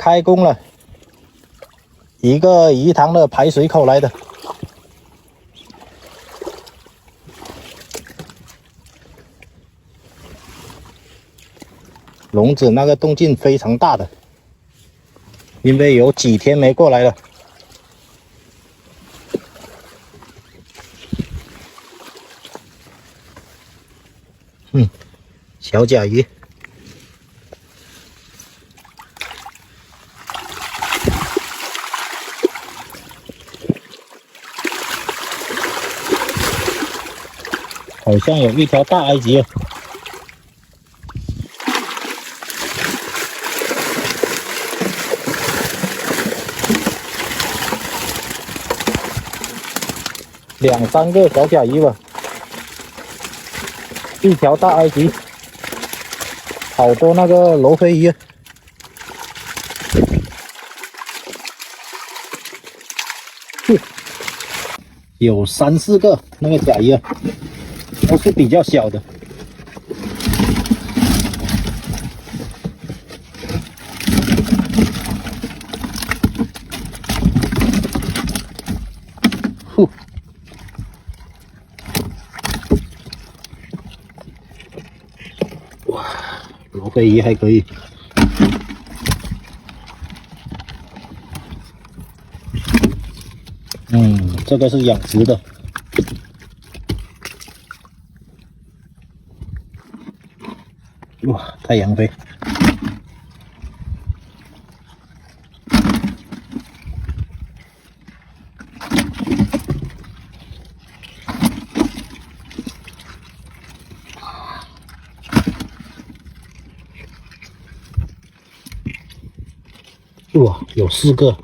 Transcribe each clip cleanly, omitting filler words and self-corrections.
开工了，一个鱼塘的排水口来的。笼子那个动静非常大的，因为有几天没过来了。小甲鱼。好像有一条大埃及哦。2、3个小甲鱼吧，一条大埃及，好多那个罗非鱼，有3、4个那个甲鱼，都是比较小的。哇，罗非鱼还可以。这个是养殖的。哇，太阳飞。哇，有4个。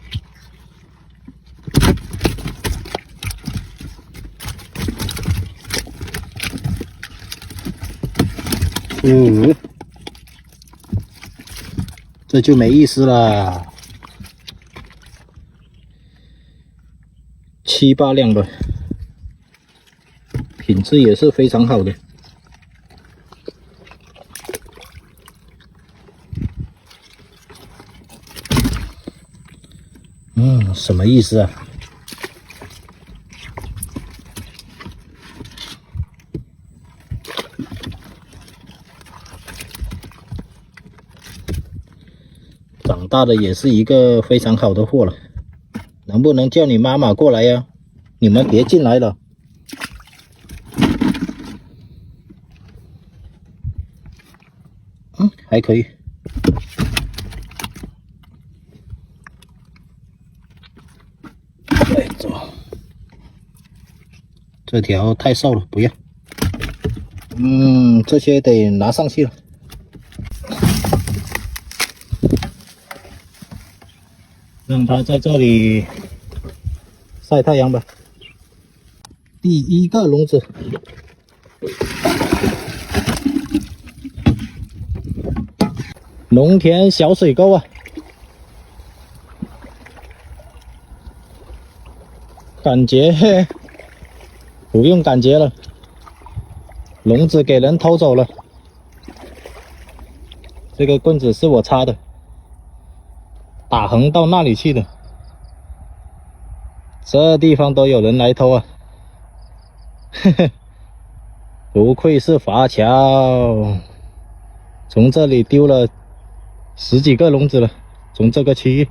这就没意思了。7、8两的，品质也是非常好的。什么意思啊？长大的也是一个非常好的货了，能不能叫你妈妈过来呀？你们别进来了。还可以。走，这条太瘦了，不要。这些得拿上去了。让它在这里晒太阳吧。第1个笼子，农田小水沟啊，感觉不用感觉了，笼子给人偷走了。这个棍子是我插的，打横到那里去的，这地方都有人来偷啊！嘿嘿，不愧是华侨，从这里丢了10几个笼子了，从这个区域，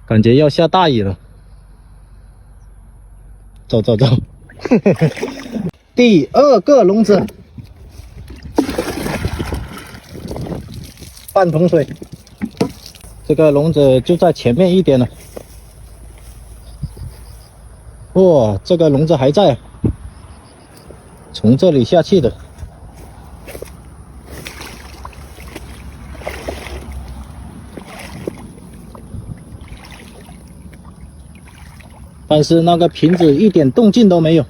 感觉要下大雨了。走走走，第2个笼子，半桶水。这个笼子就在前面一点了。哇，这个笼子还在，从这里下去的。但是那个瓶子一点动静都没有。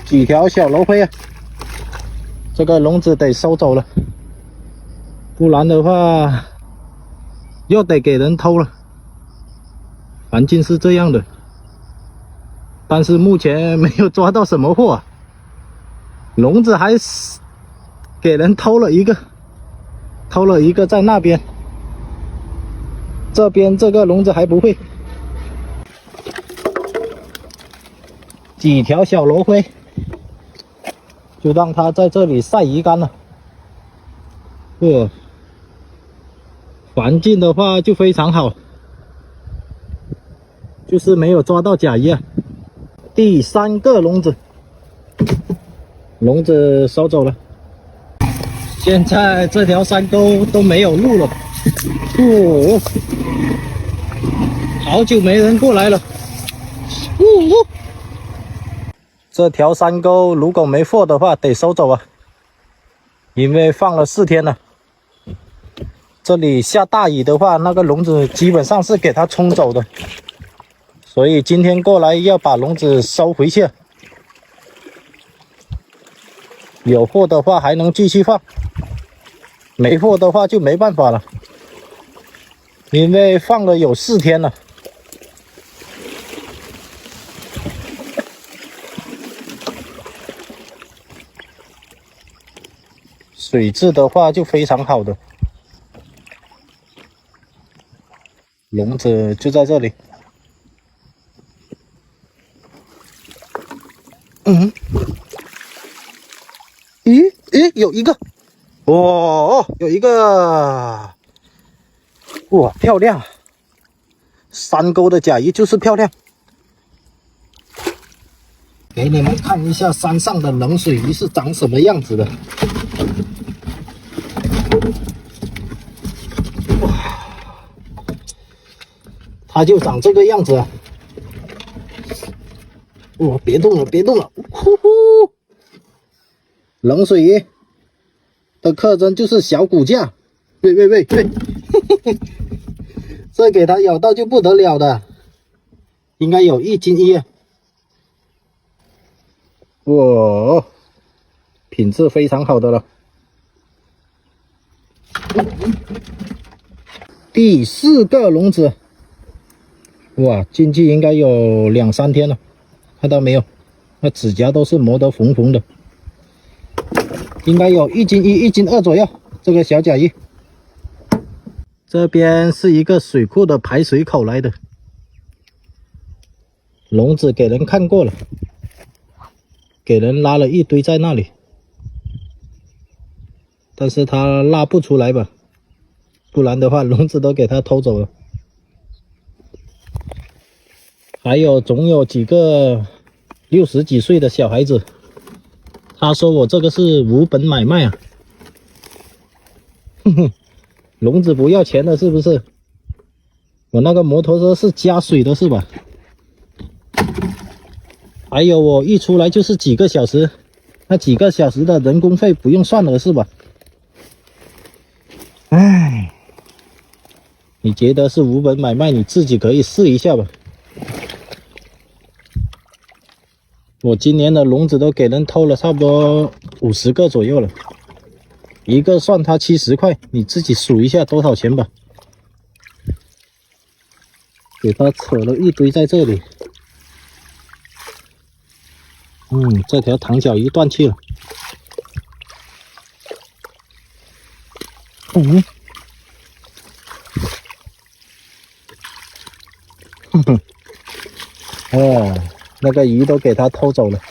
几条小罗非啊，这个笼子得收走了。不然的话又得给人偷了。环境是这样的，但是目前没有抓到什么货啊。笼子还是给人偷了一个在那边，这边这个笼子还不会。几条小罗非，就让它在这里晒鱼干了。环境的话就非常好，就是没有抓到甲鱼啊。第3个笼子，笼子收走了。现在这条山沟都没有路了，好久没人过来了。这条山沟如果没货的话得收走啊，因为放了4天了。这里下大雨的话，那个笼子基本上是给它冲走的，所以今天过来要把笼子收回去。有货的话还能继续放，没货的话就没办法了，因为放了有4天了。水质的话就非常好的，笼子就在这里。咦，有一个，有一个，哇，漂亮！山沟的甲鱼就是漂亮。给你们看一下山上的冷水鱼是长什么样子的。哇，它就长这个样子啊！哇，别动了，别动了！呼呼，冷水鱼的特征就是小骨架。喂，这给它咬到就不得了的，应该有1斤1啊！哇，品质非常好的了。第4个笼子，哇，进去应该有2、3天了，看到没有？那指甲都是磨得红红的，应该有1斤1、1斤2左右。这个小甲鱼，这边是一个水库的排水口来的，笼子给人看过了，给人拉了一堆在那里，但是他拉不出来吧，不然的话笼子都给他偷走了。还有总有几个60几岁的小孩子，他说我这个是无本买卖啊。笼子不要钱的是不是？我那个摩托车是加水的是吧？还有我一出来就是几个小时，那几个小时的人工费不用算了是吧？唉，你觉得是无本买卖，你自己可以试一下吧。我今年的笼子都给人偷了差不多50个左右了，一个算它70块，你自己数一下多少钱吧。给它扯了一堆在这里。这条糖脚鱼断气了。那个鱼都给它偷走了，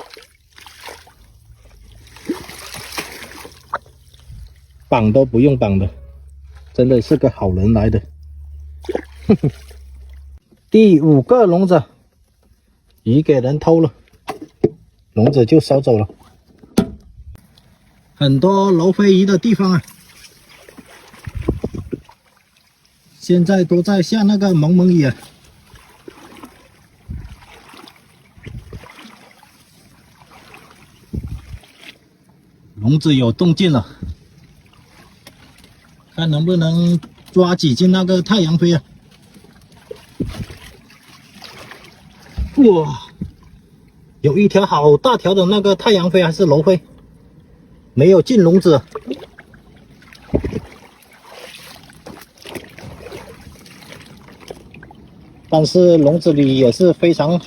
绑都不用绑的，真的是个好人来的。第5个笼子，鱼给人偷了，笼子就收走了。很多罗非鱼的地方啊，现在都在下那个蒙蒙雨啊。笼子有动静了，看能不能抓几斤那个太阳飞啊！哇，有一条好大条的那个太阳飞还是罗非，没有进笼子。但是笼子里也是非常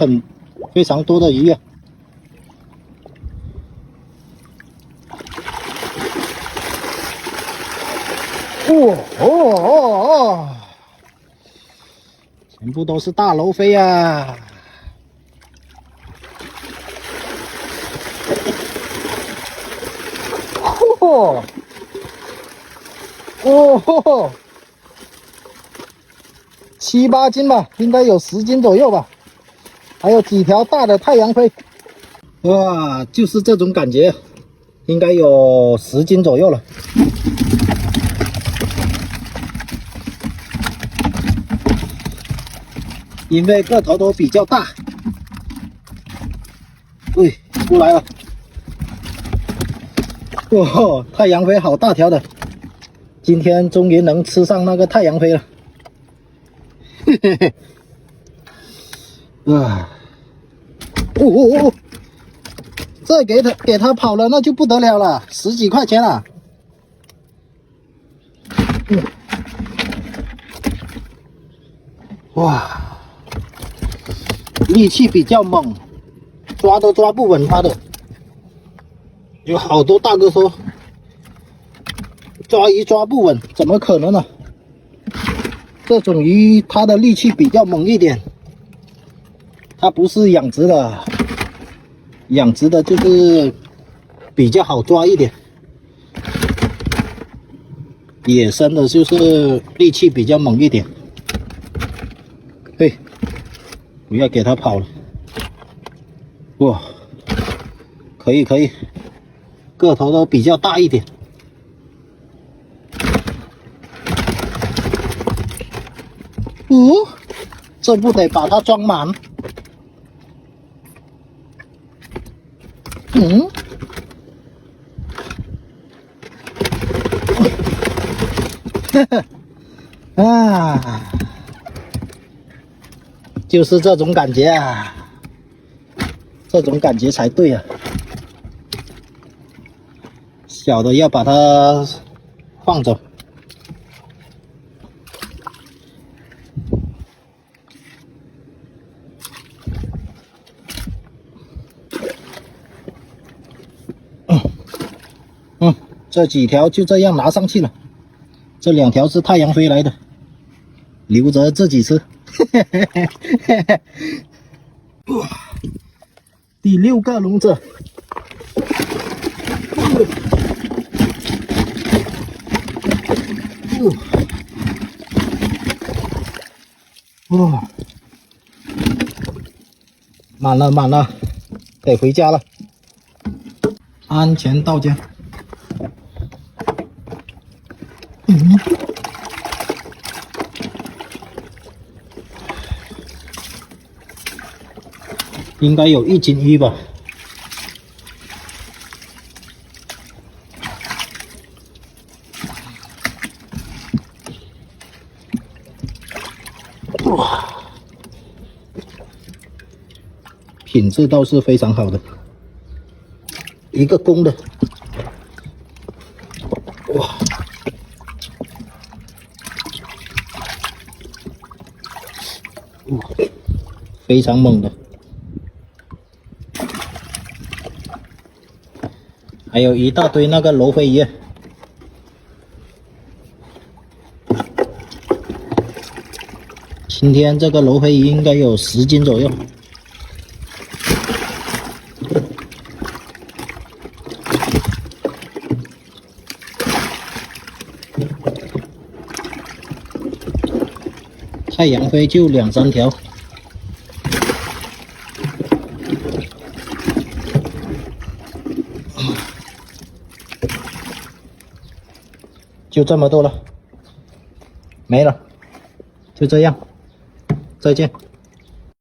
多的鱼啊。哦，全部都是大鲈飞啊！哦，7、8斤吧，应该有10斤左右吧。还有几条大的太阳飞，哇，就是这种感觉，应该有10斤左右了。因为个头都比较大，对，出来了。哇，太阳飞好大条的，今天终于能吃上那个太阳飞了。嘿嘿嘿，啊，哦，这给他跑了，那就不得了了，10几块钱了。哇，力气比较猛，抓都抓不稳它的。有好多大哥说抓鱼抓不稳，怎么可能呢？这种鱼它的力气比较猛一点，它不是养殖的，养殖的就是比较好抓一点，野生的就是力气比较猛一点。嘿，不要给它跑了。哇，可以，个头都比较大一点。这不得把它装满？啊，就是这种感觉啊，这种感觉才对啊。小的要把它放走。这几条就这样拿上去了，这2条是太阳飞来的，留着自己吃。第6个笼子。满了，得回家了，安全到家。应该有1斤1吧。哇，品质倒是非常好的，一个公的。哇，非常猛的。还有一大堆那个罗非鱼，今天这个罗非鱼应该有10斤左右。太阳飞就2、3条。就这么多了，没了，就这样，再见。